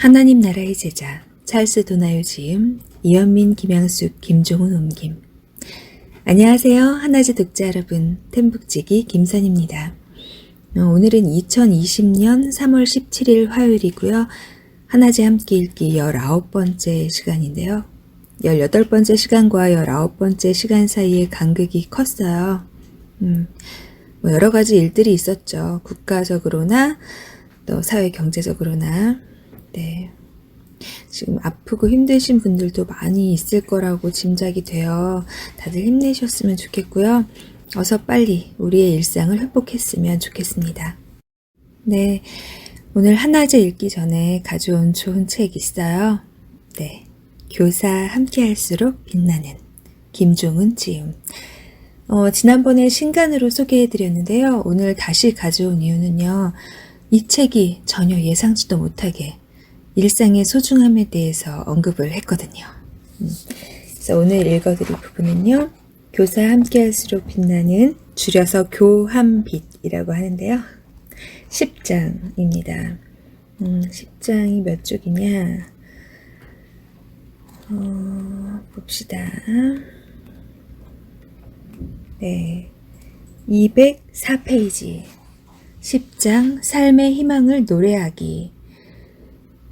하나님 나라의 제자 찰스 도나요 지음, 이현민, 김양숙, 김종훈 옮김. 안녕하세요. 하나제 독자 여러분, 템북지기 김선입니다. 오늘은 2020년 3월 17일 화요일이고요. 하나제 함께 읽기 19번째 시간인데요. 18번째 시간과 19번째 시간 사이에 간극이 컸어요. 여러 가지 일들이 있었죠. 국가적으로나 또 사회 경제적으로나. 네. 지금 아프고 힘드신 분들도 많이 있을 거라고 짐작이 돼요. 다들 힘내셨으면 좋겠고요. 어서 빨리 우리의 일상을 회복했으면 좋겠습니다. 네. 오늘 하나제 읽기 전에 가져온 좋은 책 있어요. 네. 교사 함께할수록 빛나는 김종훈 지음. 지난번에 신간으로 소개해드렸는데요. 오늘 다시 가져온 이유는요. 이 책이 전혀 예상치도 못하게 일상의 소중함에 대해서 언급을 했거든요. 그래서 오늘 읽어드릴 부분은요. 교사 함께할수록 빛나는, 줄여서 교함빛이라고 하는데요. 10장입니다. 10장이 몇 쪽이냐? 봅시다. 네, 204페이지. 10장 삶의 희망을 노래하기.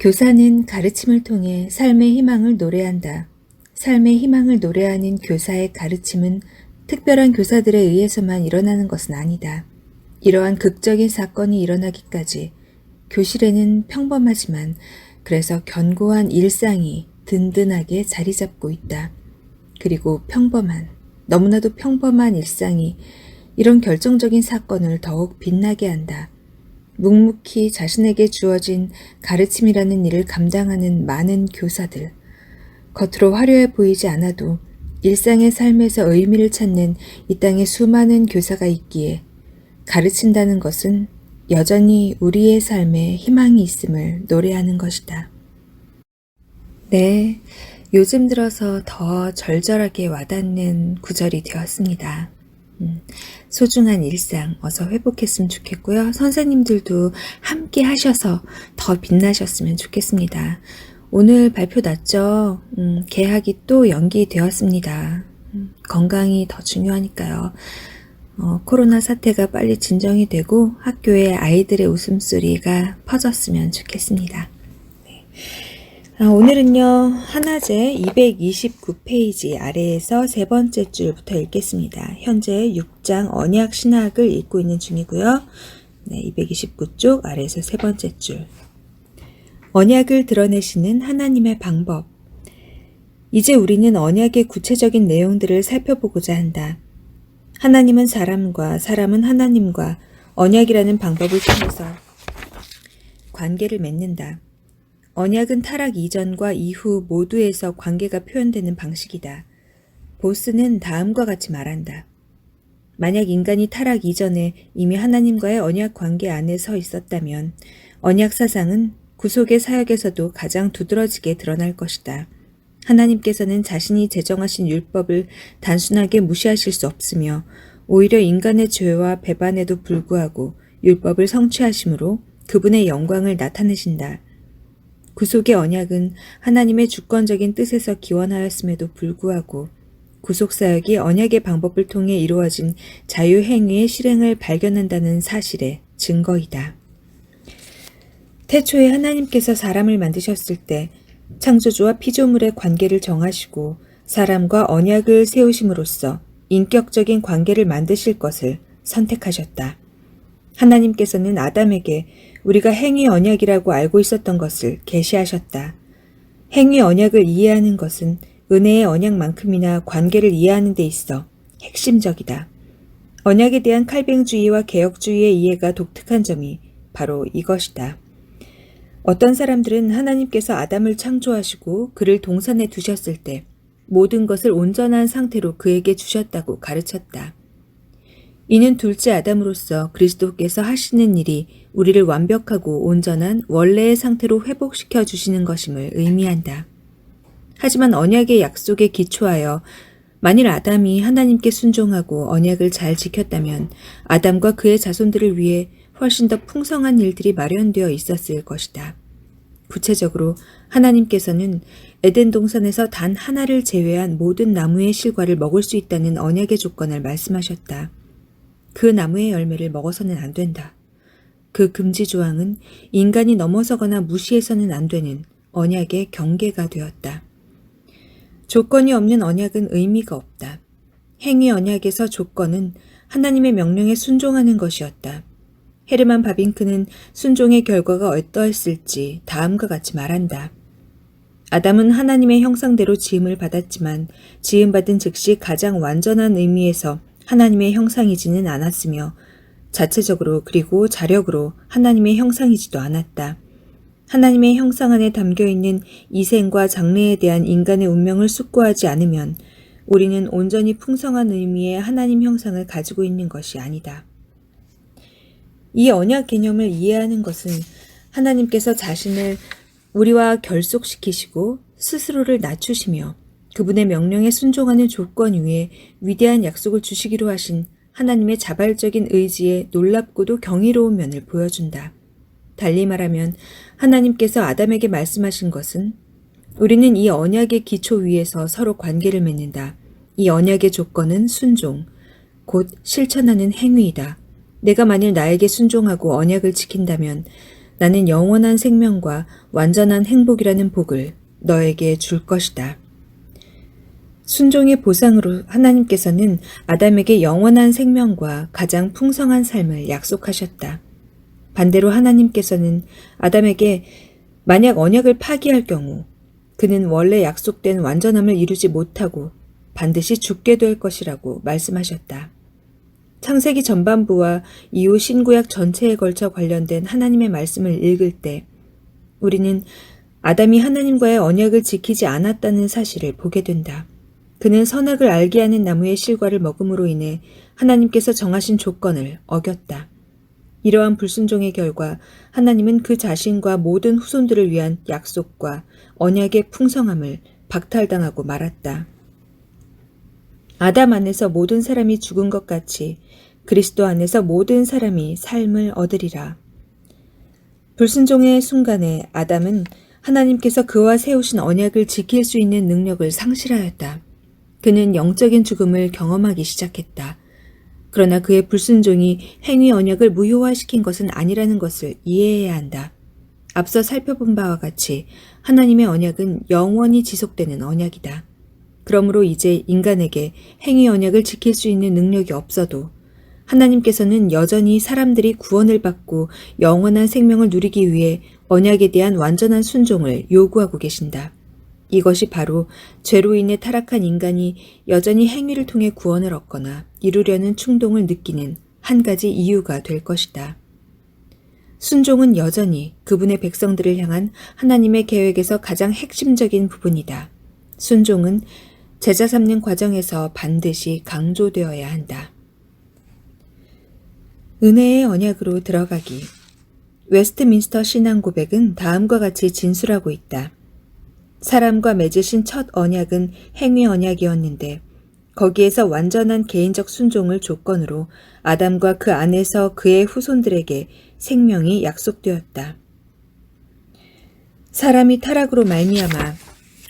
교사는 가르침을 통해 삶의 희망을 노래한다. 삶의 희망을 노래하는 교사의 가르침은 특별한 교사들에 의해서만 일어나는 것은 아니다. 이러한 극적인 사건이 일어나기까지 교실에는 평범하지만 그래서 견고한 일상이 든든하게 자리 잡고 있다. 그리고 너무나도 평범한 일상이 이런 결정적인 사건을 더욱 빛나게 한다. 묵묵히 자신에게 주어진 가르침이라는 일을 감당하는 많은 교사들, 겉으로 화려해 보이지 않아도 일상의 삶에서 의미를 찾는 이 땅에 수많은 교사가 있기에 가르친다는 것은 여전히 우리의 삶에 희망이 있음을 노래하는 것이다. 네, 요즘 들어서 더 절절하게 와닿는 구절이 되었습니다. 소중한 일상 어서 회복했으면 좋겠고요. 선생님들도 함께 하셔서 더 빛나셨으면 좋겠습니다. 오늘 발표 났죠? 개학이 또 연기되었습니다. 건강이 더 중요하니까요. 코로나 사태가 빨리 진정이 되고 학교에 아이들의 웃음소리가 퍼졌으면 좋겠습니다. 네. 오늘은요, 하나제 229페이지 아래에서 세 번째 줄부터 읽겠습니다. 현재 6장 언약 신학을 읽고 있는 중이고요. 네, 229쪽 아래에서 세 번째 줄. 언약을 드러내시는 하나님의 방법. 이제 우리는 언약의 구체적인 내용들을 살펴보고자 한다. 하나님은 사람과 사람은 하나님과 언약이라는 방법을 통해서 관계를 맺는다. 언약은 타락 이전과 이후 모두에서 관계가 표현되는 방식이다. 보스는 다음과 같이 말한다. 만약 인간이 타락 이전에 이미 하나님과의 언약 관계 안에 서 있었다면 언약 사상은 구속의 사역에서도 가장 두드러지게 드러날 것이다. 하나님께서는 자신이 제정하신 율법을 단순하게 무시하실 수 없으며 오히려 인간의 죄와 배반에도 불구하고 율법을 성취하심으로 그분의 영광을 나타내신다. 구속의 언약은 하나님의 주권적인 뜻에서 기원하였음에도 불구하고 구속사역이 언약의 방법을 통해 이루어진 자유행위의 실행을 발견한다는 사실의 증거이다. 태초에 하나님께서 사람을 만드셨을 때 창조주와 피조물의 관계를 정하시고 사람과 언약을 세우심으로써 인격적인 관계를 만드실 것을 선택하셨다. 하나님께서는 아담에게 우리가 행위 언약이라고 알고 있었던 것을 계시하셨다. 행위 언약을 이해하는 것은 은혜의 언약만큼이나 관계를 이해하는 데 있어 핵심적이다. 언약에 대한 칼뱅주의와 개혁주의의 이해가 독특한 점이 바로 이것이다. 어떤 사람들은 하나님께서 아담을 창조하시고 그를 동산에 두셨을 때 모든 것을 온전한 상태로 그에게 주셨다고 가르쳤다. 이는 둘째 아담으로서 그리스도께서 하시는 일이 우리를 완벽하고 온전한 원래의 상태로 회복시켜 주시는 것임을 의미한다. 하지만 언약의 약속에 기초하여 만일 아담이 하나님께 순종하고 언약을 잘 지켰다면 아담과 그의 자손들을 위해 훨씬 더 풍성한 일들이 마련되어 있었을 것이다. 구체적으로 하나님께서는 에덴 동산에서 단 하나를 제외한 모든 나무의 실과를 먹을 수 있다는 언약의 조건을 말씀하셨다. 그 나무의 열매를 먹어서는 안 된다. 그 금지 조항은 인간이 넘어서거나 무시해서는 안 되는 언약의 경계가 되었다. 조건이 없는 언약은 의미가 없다. 행위 언약에서 조건은 하나님의 명령에 순종하는 것이었다. 헤르만 바빙크는 순종의 결과가 어떠했을지 다음과 같이 말한다. 아담은 하나님의 형상대로 지음을 받았지만 지음받은 즉시 가장 완전한 의미에서 하나님의 형상이지는 않았으며 자체적으로 그리고 자력으로 하나님의 형상이지도 않았다. 하나님의 형상 안에 담겨있는 이생과 장래에 대한 인간의 운명을 숙고하지 않으면 우리는 온전히 풍성한 의미의 하나님 형상을 가지고 있는 것이 아니다. 이 언약 개념을 이해하는 것은 하나님께서 자신을 우리와 결속시키시고 스스로를 낮추시며 그분의 명령에 순종하는 조건 위에 위대한 약속을 주시기로 하신 하나님의 자발적인 의지의 놀랍고도 경이로운 면을 보여준다. 달리 말하면 하나님께서 아담에게 말씀하신 것은 우리는 이 언약의 기초 위에서 서로 관계를 맺는다. 이 언약의 조건은 순종, 곧 실천하는 행위이다. 내가 만일 나에게 순종하고 언약을 지킨다면 나는 영원한 생명과 완전한 행복이라는 복을 너에게 줄 것이다. 순종의 보상으로 하나님께서는 아담에게 영원한 생명과 가장 풍성한 삶을 약속하셨다. 반대로 하나님께서는 아담에게 만약 언약을 파기할 경우 그는 원래 약속된 완전함을 이루지 못하고 반드시 죽게 될 것이라고 말씀하셨다. 창세기 전반부와 이후 신구약 전체에 걸쳐 관련된 하나님의 말씀을 읽을 때 우리는 아담이 하나님과의 언약을 지키지 않았다는 사실을 보게 된다. 그는 선악을 알게 하는 나무의 실과를 먹음으로 인해 하나님께서 정하신 조건을 어겼다. 이러한 불순종의 결과 하나님은 그 자신과 모든 후손들을 위한 약속과 언약의 풍성함을 박탈당하고 말았다. 아담 안에서 모든 사람이 죽은 것 같이 그리스도 안에서 모든 사람이 삶을 얻으리라. 불순종의 순간에 아담은 하나님께서 그와 세우신 언약을 지킬 수 있는 능력을 상실하였다. 그는 영적인 죽음을 경험하기 시작했다. 그러나 그의 불순종이 행위 언약을 무효화시킨 것은 아니라는 것을 이해해야 한다. 앞서 살펴본 바와 같이 하나님의 언약은 영원히 지속되는 언약이다. 그러므로 이제 인간에게 행위 언약을 지킬 수 있는 능력이 없어도 하나님께서는 여전히 사람들이 구원을 받고 영원한 생명을 누리기 위해 언약에 대한 완전한 순종을 요구하고 계신다. 이것이 바로 죄로 인해 타락한 인간이 여전히 행위를 통해 구원을 얻거나 이루려는 충동을 느끼는 한 가지 이유가 될 것이다. 순종은 여전히 그분의 백성들을 향한 하나님의 계획에서 가장 핵심적인 부분이다. 순종은 제자 삼는 과정에서 반드시 강조되어야 한다. 은혜의 언약으로 들어가기. 웨스트민스터 신앙 고백은 다음과 같이 진술하고 있다. 사람과 맺으신 첫 언약은 행위 언약이었는데 거기에서 완전한 개인적 순종을 조건으로 아담과 그 안에서 그의 후손들에게 생명이 약속되었다. 사람이 타락으로 말미암아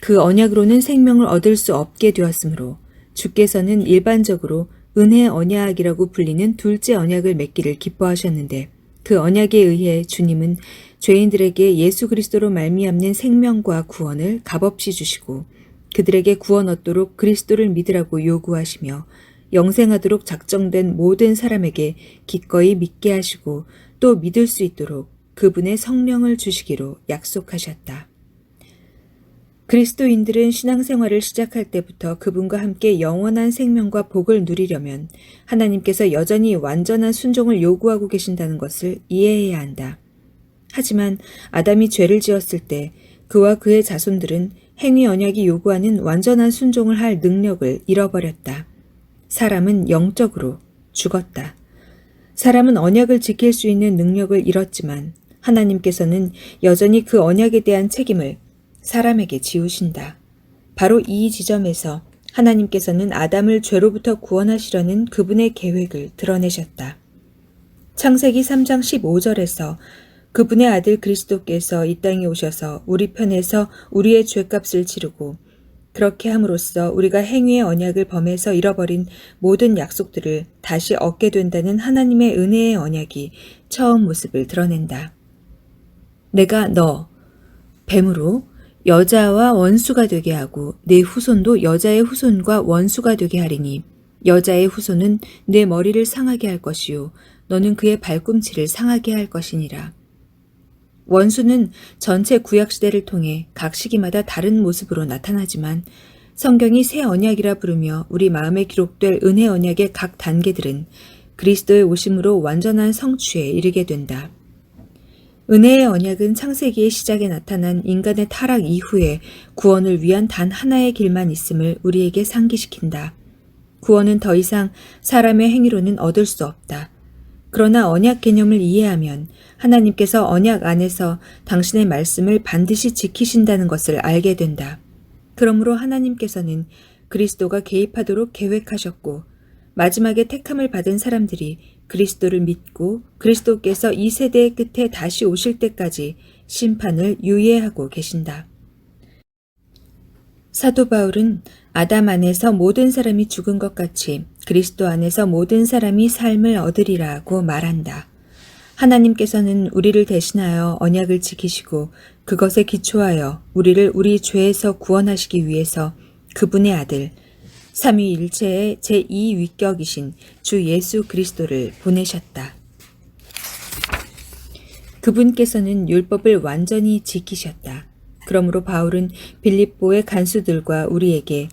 그 언약으로는 생명을 얻을 수 없게 되었으므로 주께서는 일반적으로 은혜 언약이라고 불리는 둘째 언약을 맺기를 기뻐하셨는데 그 언약에 의해 주님은 죄인들에게 예수 그리스도로 말미암는 생명과 구원을 값없이 주시고 그들에게 구원 얻도록 그리스도를 믿으라고 요구하시며 영생하도록 작정된 모든 사람에게 기꺼이 믿게 하시고 또 믿을 수 있도록 그분의 성령을 주시기로 약속하셨다. 그리스도인들은 신앙생활을 시작할 때부터 그분과 함께 영원한 생명과 복을 누리려면 하나님께서 여전히 완전한 순종을 요구하고 계신다는 것을 이해해야 한다. 하지만 아담이 죄를 지었을 때 그와 그의 자손들은 행위 언약이 요구하는 완전한 순종을 할 능력을 잃어버렸다. 사람은 영적으로 죽었다. 사람은 언약을 지킬 수 있는 능력을 잃었지만 하나님께서는 여전히 그 언약에 대한 책임을 사람에게 지우신다. 바로 이 지점에서 하나님께서는 아담을 죄로부터 구원하시려는 그분의 계획을 드러내셨다. 창세기 3장 15절에서 그분의 아들 그리스도께서 이 땅에 오셔서 우리 편에서 우리의 죄값을 치르고 그렇게 함으로써 우리가 행위의 언약을 범해서 잃어버린 모든 약속들을 다시 얻게 된다는 하나님의 은혜의 언약이 처음 모습을 드러낸다. 내가 너, 뱀으로 여자와 원수가 되게 하고 내 후손도 여자의 후손과 원수가 되게 하리니 여자의 후손은 내 머리를 상하게 할 것이요 너는 그의 발꿈치를 상하게 할 것이니라. 원수는 전체 구약시대를 통해 각 시기마다 다른 모습으로 나타나지만 성경이 새 언약이라 부르며 우리 마음에 기록될 은혜 언약의 각 단계들은 그리스도의 오심으로 완전한 성취에 이르게 된다. 은혜의 언약은 창세기의 시작에 나타난 인간의 타락 이후에 구원을 위한 단 하나의 길만 있음을 우리에게 상기시킨다. 구원은 더 이상 사람의 행위로는 얻을 수 없다. 그러나 언약 개념을 이해하면 하나님께서 언약 안에서 당신의 말씀을 반드시 지키신다는 것을 알게 된다. 그러므로 하나님께서는 그리스도가 개입하도록 계획하셨고 마지막에 택함을 받은 사람들이 그리스도를 믿고 그리스도께서 이 세대의 끝에 다시 오실 때까지 심판을 유예하고 계신다. 사도 바울은 아담 안에서 모든 사람이 죽은 것 같이 그리스도 안에서 모든 사람이 삶을 얻으리라고 말한다. 하나님께서는 우리를 대신하여 언약을 지키시고 그것에 기초하여 우리를 우리 죄에서 구원하시기 위해서 그분의 아들, 삼위일체의 제2위격이신 주 예수 그리스도를 보내셨다. 그분께서는 율법을 완전히 지키셨다. 그러므로 바울은 빌립보의 간수들과 우리에게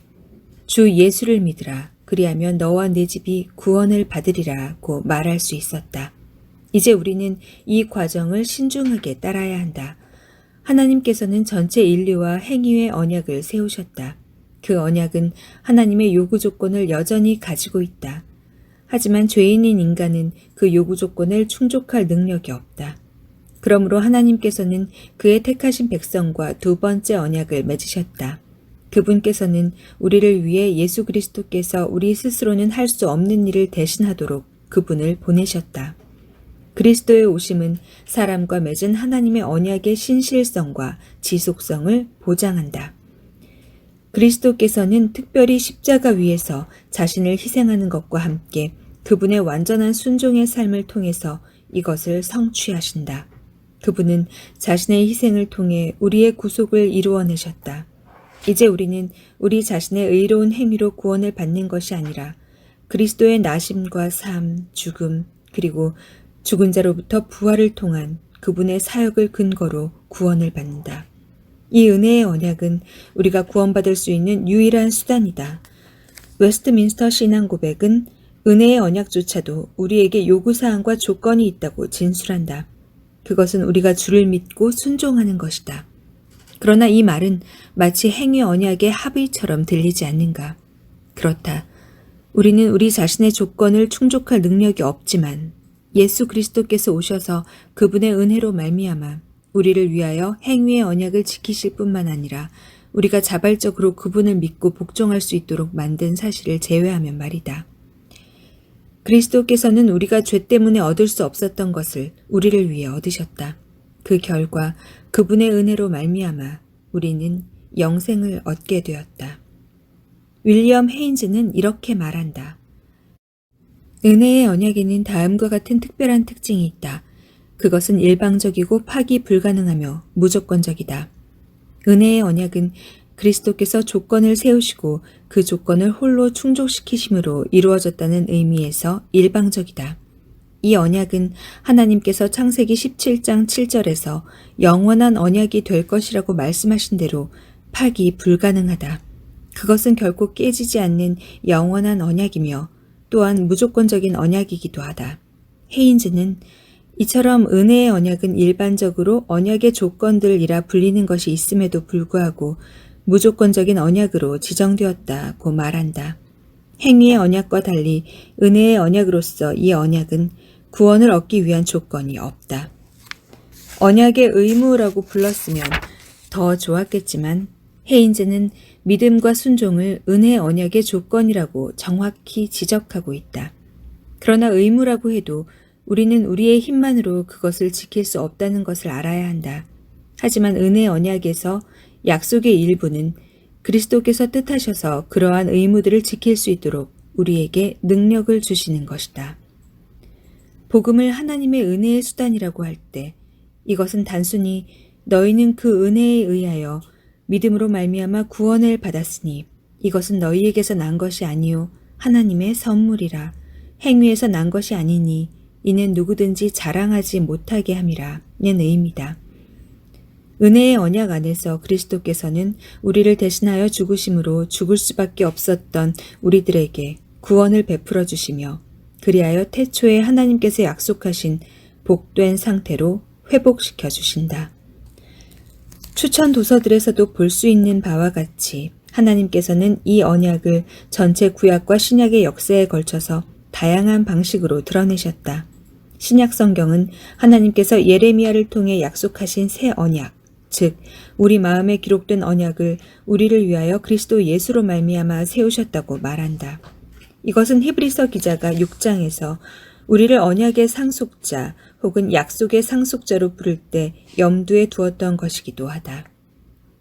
주 예수를 믿으라. 그리하면 너와 네 집이 구원을 받으리라고 말할 수 있었다. 이제 우리는 이 과정을 신중하게 따라야 한다. 하나님께서는 전체 인류와 행위의 언약을 세우셨다. 그 언약은 하나님의 요구 조건을 여전히 가지고 있다. 하지만 죄인인 인간은 그 요구 조건을 충족할 능력이 없다. 그러므로 하나님께서는 그의 택하신 백성과 두 번째 언약을 맺으셨다. 그분께서는 우리를 위해 예수 그리스도께서 우리 스스로는 할 수 없는 일을 대신하도록 그분을 보내셨다. 그리스도의 오심은 사람과 맺은 하나님의 언약의 신실성과 지속성을 보장한다. 그리스도께서는 특별히 십자가 위에서 자신을 희생하는 것과 함께 그분의 완전한 순종의 삶을 통해서 이것을 성취하신다. 그분은 자신의 희생을 통해 우리의 구속을 이루어내셨다. 이제 우리는 우리 자신의 의로운 행위로 구원을 받는 것이 아니라 그리스도의 나심과 삶, 죽음, 그리고 죽은 자로부터 부활을 통한 그분의 사역을 근거로 구원을 받는다. 이 은혜의 언약은 우리가 구원받을 수 있는 유일한 수단이다. 웨스트민스터 신앙 고백은 은혜의 언약조차도 우리에게 요구사항과 조건이 있다고 진술한다. 그것은 우리가 주를 믿고 순종하는 것이다. 그러나 이 말은 마치 행위 언약의 합의처럼 들리지 않는가? 그렇다. 우리는 우리 자신의 조건을 충족할 능력이 없지만 예수 그리스도께서 오셔서 그분의 은혜로 말미암아 우리를 위하여 행위의 언약을 지키실 뿐만 아니라 우리가 자발적으로 그분을 믿고 복종할 수 있도록 만든 사실을 제외하면 말이다. 그리스도께서는 우리가 죄 때문에 얻을 수 없었던 것을 우리를 위해 얻으셨다. 그 결과 그분의 은혜로 말미암아 우리는 영생을 얻게 되었다. 윌리엄 헤인즈는 이렇게 말한다. 은혜의 언약에는 다음과 같은 특별한 특징이 있다. 그것은 일방적이고 파기 불가능하며 무조건적이다. 은혜의 언약은 그리스도께서 조건을 세우시고 그 조건을 홀로 충족시키심으로 이루어졌다는 의미에서 일방적이다. 이 언약은 하나님께서 창세기 17장 7절에서 영원한 언약이 될 것이라고 말씀하신 대로 파기 불가능하다. 그것은 결코 깨지지 않는 영원한 언약이며 또한 무조건적인 언약이기도 하다. 헤인즈는 이처럼 은혜의 언약은 일반적으로 언약의 조건들이라 불리는 것이 있음에도 불구하고 무조건적인 언약으로 지정되었다고 말한다. 행위의 언약과 달리 은혜의 언약으로서 이 언약은 구원을 얻기 위한 조건이 없다. 언약의 의무라고 불렀으면 더 좋았겠지만 헤인즈는 믿음과 순종을 은혜의 언약의 조건이라고 정확히 지적하고 있다. 그러나 의무라고 해도 우리는 우리의 힘만으로 그것을 지킬 수 없다는 것을 알아야 한다. 하지만 은혜의 언약에서 약속의 일부는 그리스도께서 뜻하셔서 그러한 의무들을 지킬 수 있도록 우리에게 능력을 주시는 것이다. 복음을 하나님의 은혜의 수단이라고 할 때 이것은 단순히 너희는 그 은혜에 의하여 믿음으로 말미암아 구원을 받았으니 이것은 너희에게서 난 것이 아니요 하나님의 선물이라 행위에서 난 것이 아니니 이는 누구든지 자랑하지 못하게 함이라는 의미다. 은혜의 언약 안에서 그리스도께서는 우리를 대신하여 죽으심으로 죽을 수밖에 없었던 우리들에게 구원을 베풀어 주시며 그리하여 태초에 하나님께서 약속하신 복된 상태로 회복시켜 주신다. 추천 도서들에서도 볼 수 있는 바와 같이 하나님께서는 이 언약을 전체 구약과 신약의 역사에 걸쳐서 다양한 방식으로 드러내셨다. 신약 성경은 하나님께서 예레미야를 통해 약속하신 새 언약, 즉 우리 마음에 기록된 언약을 우리를 위하여 그리스도 예수로 말미암아 세우셨다고 말한다. 이것은 히브리서 기자가 6장에서 우리를 언약의 상속자 혹은 약속의 상속자로 부를 때 염두에 두었던 것이기도 하다.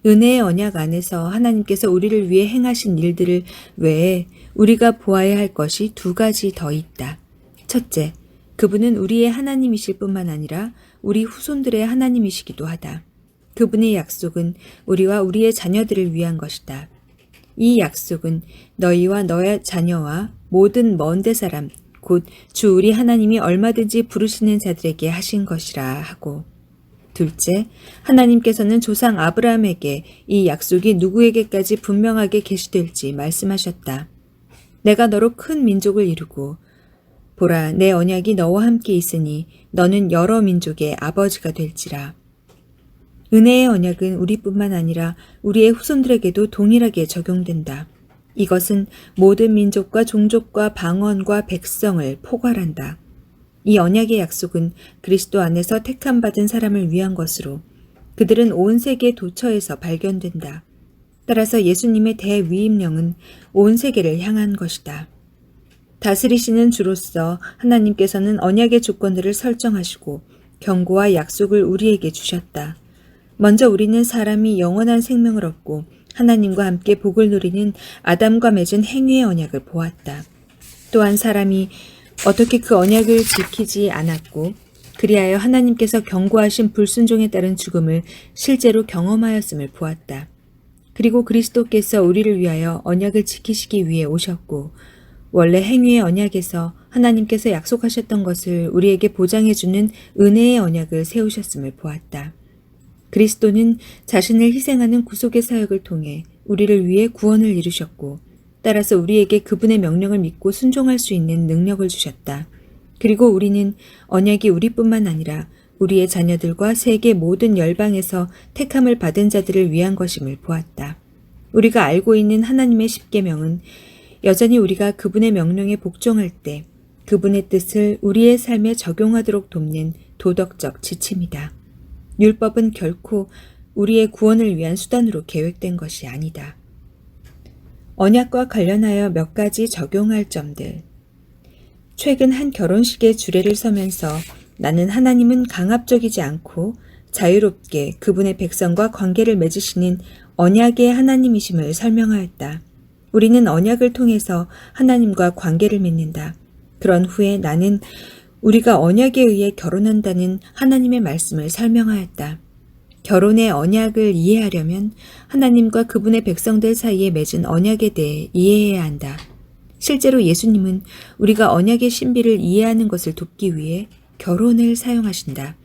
은혜의 언약 안에서 하나님께서 우리를 위해 행하신 일들을 외에 우리가 보아야 할 것이 두 가지 더 있다. 첫째, 그분은 우리의 하나님이실 뿐만 아니라 우리 후손들의 하나님이시기도 하다. 그분의 약속은 우리와 우리의 자녀들을 위한 것이다. 이 약속은 너희와 너의 자녀와 모든 먼데 사람, 곧 주 우리 하나님이 얼마든지 부르시는 자들에게 하신 것이라 하고, 둘째, 하나님께서는 조상 아브라함에게 이 약속이 누구에게까지 분명하게 계시될지 말씀하셨다. 내가 너로 큰 민족을 이루고 보라 내 언약이 너와 함께 있으니 너는 여러 민족의 아버지가 될지라. 은혜의 언약은 우리뿐만 아니라 우리의 후손들에게도 동일하게 적용된다. 이것은 모든 민족과 종족과 방언과 백성을 포괄한다. 이 언약의 약속은 그리스도 안에서 택함받은 사람을 위한 것으로 그들은 온 세계 도처에서 발견된다. 따라서 예수님의 대위임령은 온 세계를 향한 것이다. 다스리시는 주로서 하나님께서는 언약의 조건들을 설정하시고 경고와 약속을 우리에게 주셨다. 먼저 우리는 사람이 영원한 생명을 얻고 하나님과 함께 복을 누리는 아담과 맺은 행위의 언약을 보았다. 또한 사람이 어떻게 그 언약을 지키지 않았고 그리하여 하나님께서 경고하신 불순종에 따른 죽음을 실제로 경험하였음을 보았다. 그리고 그리스도께서 우리를 위하여 언약을 지키시기 위해 오셨고 원래 행위의 언약에서 하나님께서 약속하셨던 것을 우리에게 보장해주는 은혜의 언약을 세우셨음을 보았다. 그리스도는 자신을 희생하는 구속의 사역을 통해 우리를 위해 구원을 이루셨고 따라서 우리에게 그분의 명령을 믿고 순종할 수 있는 능력을 주셨다. 그리고 우리는 언약이 우리뿐만 아니라 우리의 자녀들과 세계 모든 열방에서 택함을 받은 자들을 위한 것임을 보았다. 우리가 알고 있는 하나님의 십계명은 여전히 우리가 그분의 명령에 복종할 때 그분의 뜻을 우리의 삶에 적용하도록 돕는 도덕적 지침이다. 율법은 결코 우리의 구원을 위한 수단으로 계획된 것이 아니다. 언약과 관련하여 몇 가지 적용할 점들. 최근 한 결혼식의 주례를 서면서 나는 하나님은 강압적이지 않고 자유롭게 그분의 백성과 관계를 맺으시는 언약의 하나님이심을 설명하였다. 우리는 언약을 통해서 하나님과 관계를 맺는다. 그런 후에 나는 우리가 언약에 의해 결혼한다는 하나님의 말씀을 설명하였다. 결혼의 언약을 이해하려면 하나님과 그분의 백성들 사이에 맺은 언약에 대해 이해해야 한다. 실제로 예수님은 우리가 언약의 신비를 이해하는 것을 돕기 위해 결혼을 사용하신다.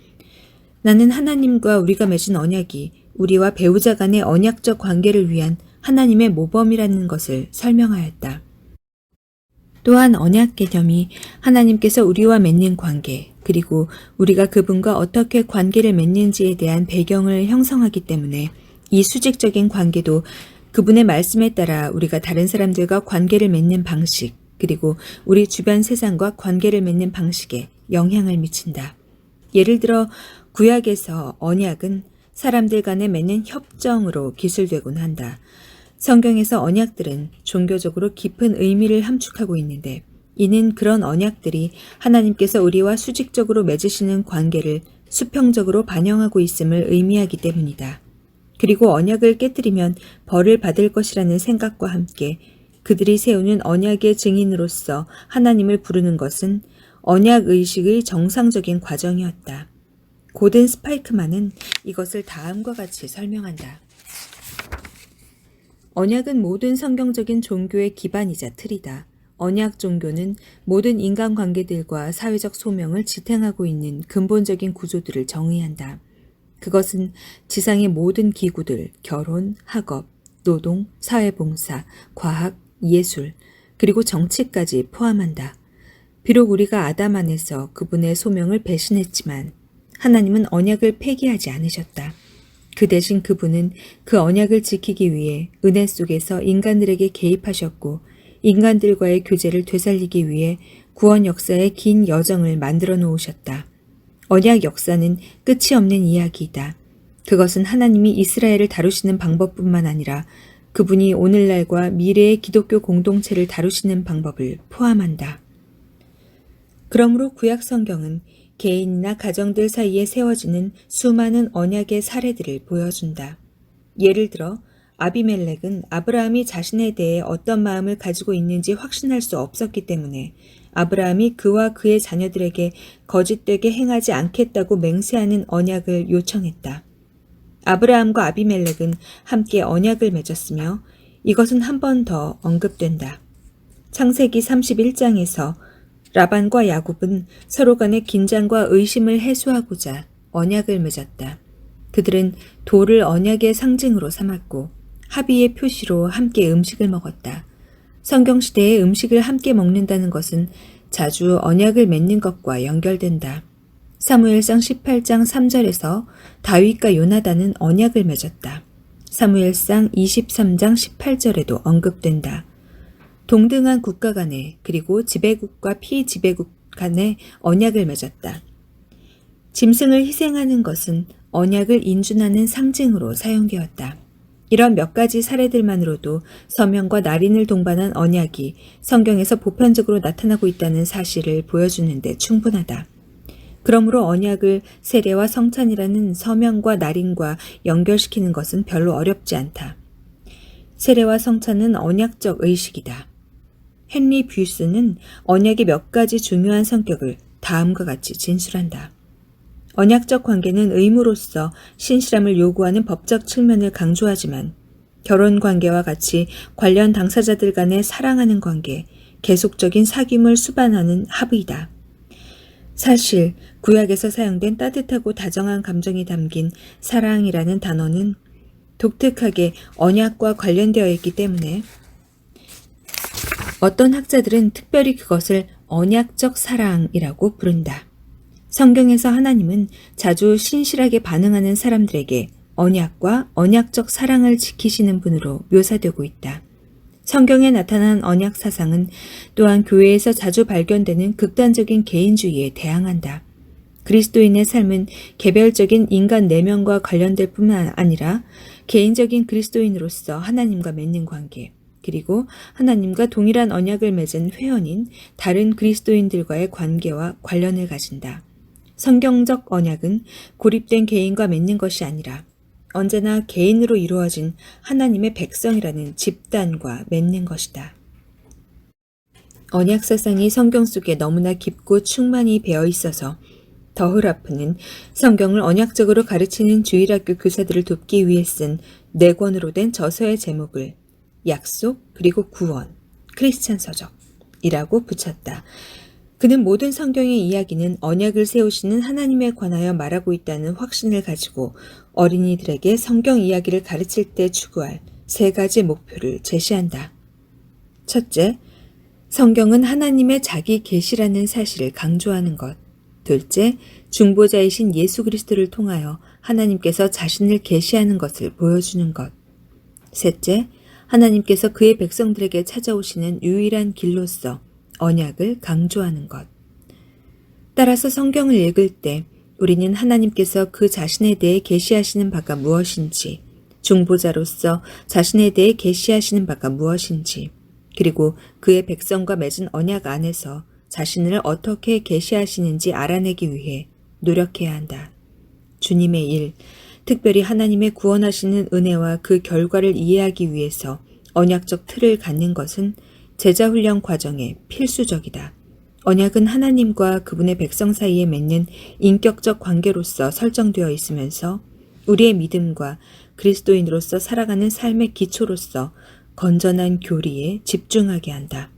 나는 하나님과 우리가 맺은 언약이 우리와 배우자 간의 언약적 관계를 위한 하나님의 모범이라는 것을 설명하였다. 또한 언약 개념이 하나님께서 우리와 맺는 관계, 그리고 우리가 그분과 어떻게 관계를 맺는지에 대한 배경을 형성하기 때문에 이 수직적인 관계도 그분의 말씀에 따라 우리가 다른 사람들과 관계를 맺는 방식, 그리고 우리 주변 세상과 관계를 맺는 방식에 영향을 미친다. 예를 들어 구약에서 언약은 사람들 간에 맺는 협정으로 기술되곤 한다. 성경에서 언약들은 종교적으로 깊은 의미를 함축하고 있는데 이는 그런 언약들이 하나님께서 우리와 수직적으로 맺으시는 관계를 수평적으로 반영하고 있음을 의미하기 때문이다. 그리고 언약을 깨뜨리면 벌을 받을 것이라는 생각과 함께 그들이 세우는 언약의 증인으로서 하나님을 부르는 것은 언약 의식의 정상적인 과정이었다. 고든 스파이크만은 이것을 다음과 같이 설명한다. 언약은 모든 성경적인 종교의 기반이자 틀이다. 언약 종교는 모든 인간관계들과 사회적 소명을 지탱하고 있는 근본적인 구조들을 정의한다. 그것은 지상의 모든 기구들, 결혼, 학업, 노동, 사회봉사, 과학, 예술, 그리고 정치까지 포함한다. 비록 우리가 아담 안에서 그분의 소명을 배신했지만 하나님은 언약을 폐기하지 않으셨다. 그 대신 그분은 그 언약을 지키기 위해 은혜 속에서 인간들에게 개입하셨고 인간들과의 교제를 되살리기 위해 구원 역사의 긴 여정을 만들어 놓으셨다. 언약 역사는 끝이 없는 이야기이다. 그것은 하나님이 이스라엘을 다루시는 방법뿐만 아니라 그분이 오늘날과 미래의 기독교 공동체를 다루시는 방법을 포함한다. 그러므로 구약 성경은 개인이나 가정들 사이에 세워지는 수많은 언약의 사례들을 보여준다. 예를 들어 아비멜렉은 아브라함이 자신에 대해 어떤 마음을 가지고 있는지 확신할 수 없었기 때문에 아브라함이 그와 그의 자녀들에게 거짓되게 행하지 않겠다고 맹세하는 언약을 요청했다. 아브라함과 아비멜렉은 함께 언약을 맺었으며 이것은 한 번 더 언급된다. 창세기 31장에서 라반과 야곱은 서로 간의 긴장과 의심을 해소하고자 언약을 맺었다. 그들은 돌을 언약의 상징으로 삼았고 합의의 표시로 함께 음식을 먹었다. 성경시대에 음식을 함께 먹는다는 것은 자주 언약을 맺는 것과 연결된다. 사무엘상 18장 3절에서 다윗과 요나단은 언약을 맺었다. 사무엘상 23장 18절에도 언급된다. 동등한 국가 간에 그리고 지배국과 피지배국 간에 언약을 맺었다. 짐승을 희생하는 것은 언약을 인준하는 상징으로 사용되었다. 이런 몇 가지 사례들만으로도 서명과 날인을 동반한 언약이 성경에서 보편적으로 나타나고 있다는 사실을 보여주는 데 충분하다. 그러므로 언약을 세례와 성찬이라는 서명과 날인과 연결시키는 것은 별로 어렵지 않다. 세례와 성찬은 언약적 의식이다. 헨리 뷰스는 언약의 몇 가지 중요한 성격을 다음과 같이 진술한다. 언약적 관계는 의무로서 신실함을 요구하는 법적 측면을 강조하지만 결혼 관계와 같이 관련 당사자들 간의 사랑하는 관계, 계속적인 사귐을 수반하는 합의다. 사실 구약에서 사용된 따뜻하고 다정한 감정이 담긴 사랑이라는 단어는 독특하게 언약과 관련되어 있기 때문에 어떤 학자들은 특별히 그것을 언약적 사랑이라고 부른다. 성경에서 하나님은 자주 신실하게 반응하는 사람들에게 언약과 언약적 사랑을 지키시는 분으로 묘사되고 있다. 성경에 나타난 언약 사상은 또한 교회에서 자주 발견되는 극단적인 개인주의에 대항한다. 그리스도인의 삶은 개별적인 인간 내면과 관련될 뿐만 아니라 개인적인 그리스도인으로서 하나님과 맺는 관계, 그리고 하나님과 동일한 언약을 맺은 회원인 다른 그리스도인들과의 관계와 관련을 가진다. 성경적 언약은 고립된 개인과 맺는 것이 아니라 언제나 개인으로 이루어진 하나님의 백성이라는 집단과 맺는 것이다. 언약 사상이 성경 속에 너무나 깊고 충만히 배어 있어서 더흐라프는 성경을 언약적으로 가르치는 주일학교 교사들을 돕기 위해 쓴 4권으로 된 저서의 제목을 약속 그리고 구원, 크리스찬 서적이라고 붙였다. 그는 모든 성경의 이야기는 언약을 세우시는 하나님에 관하여 말하고 있다는 확신을 가지고 어린이들에게 성경 이야기를 가르칠 때 추구할 3가지 목표를 제시한다. 첫째, 성경은 하나님의 자기 계시라는 사실을 강조하는 것. 둘째, 중보자이신 예수 그리스도를 통하여 하나님께서 자신을 계시하는 것을 보여주는 것. 셋째, 하나님께서 그의 백성들에게 찾아오시는 유일한 길로서 언약을 강조하는 것. 따라서 성경을 읽을 때 우리는 하나님께서 그 자신에 대해 계시하시는 바가 무엇인지, 중보자로서 자신에 대해 계시하시는 바가 무엇인지, 그리고 그의 백성과 맺은 언약 안에서 자신을 어떻게 계시하시는지 알아내기 위해 노력해야 한다. 주님의 일, 특별히 하나님의 구원하시는 은혜와 그 결과를 이해하기 위해서 언약적 틀을 갖는 것은 제자훈련 과정에 필수적이다. 언약은 하나님과 그분의 백성 사이에 맺는 인격적 관계로서 설정되어 있으면서 우리의 믿음과 그리스도인으로서 살아가는 삶의 기초로서 건전한 교리에 집중하게 한다.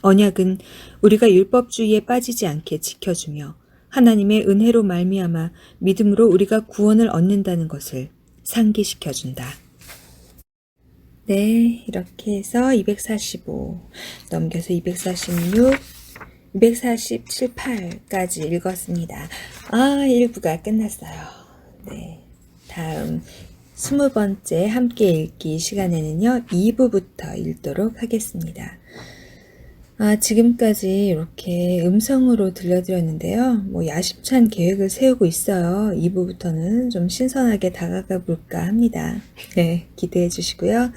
언약은 우리가 율법주의에 빠지지 않게 지켜주며 하나님의 은혜로 말미암아 믿음으로 우리가 구원을 얻는다는 것을 상기시켜준다. 네, 이렇게 해서 245 넘겨서 246, 247, 8까지 읽었습니다. 1부가 끝났어요. 네, 다음 20번째 함께 읽기 시간에는요, 2부부터 읽도록 하겠습니다. 지금까지 이렇게 음성으로 들려드렸는데요. 야심찬 계획을 세우고 있어요. 2부부터는 좀 신선하게 다가가 볼까 합니다. 네, 기대해 주시고요.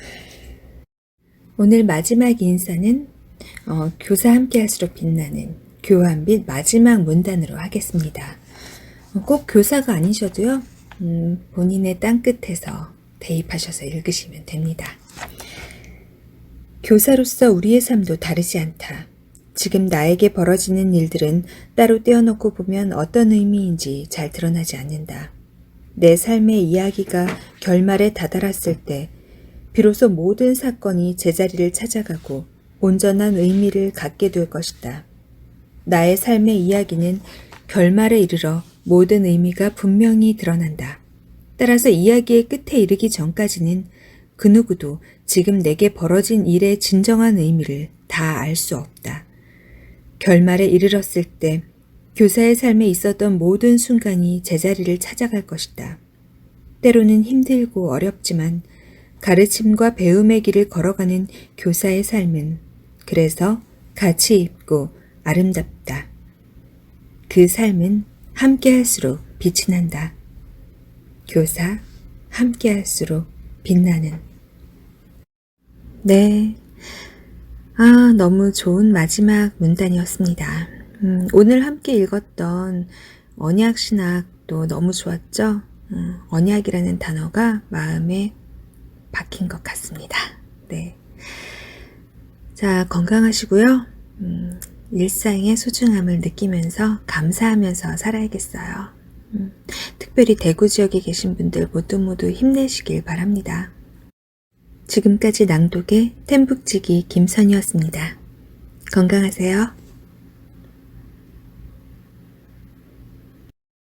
오늘 마지막 인사는 교사 함께 할수록 빛나는 교환빛 마지막 문단으로 하겠습니다. 꼭 교사가 아니셔도요. 본인의 땅끝에서 대입하셔서 읽으시면 됩니다. 교사로서 우리의 삶도 다르지 않다. 지금 나에게 벌어지는 일들은 따로 떼어놓고 보면 어떤 의미인지 잘 드러나지 않는다. 내 삶의 이야기가 결말에 다다랐을 때 비로소 모든 사건이 제자리를 찾아가고 온전한 의미를 갖게 될 것이다. 나의 삶의 이야기는 결말에 이르러 모든 의미가 분명히 드러난다. 따라서 이야기의 끝에 이르기 전까지는 그 누구도 지금 내게 벌어진 일의 진정한 의미를 다 알 수 없다. 결말에 이르렀을 때 교사의 삶에 있었던 모든 순간이 제자리를 찾아갈 것이다. 때로는 힘들고 어렵지만 가르침과 배움의 길을 걸어가는 교사의 삶은 그래서 가치 있고 아름답다. 그 삶은 함께할수록 빛이 난다. 교사 함께할수록 빛나는. 네. 너무 좋은 마지막 문단이었습니다. 오늘 함께 읽었던 언약신학도 너무 좋았죠? 언약이라는 단어가 마음에 박힌 것 같습니다. 네. 자, 건강하시고요. 일상의 소중함을 느끼면서 감사하면서 살아야겠어요. 특별히 대구 지역에 계신 분들 모두 힘내시길 바랍니다. 지금까지 낭독의 템북지기 김선이었습니다. 건강하세요.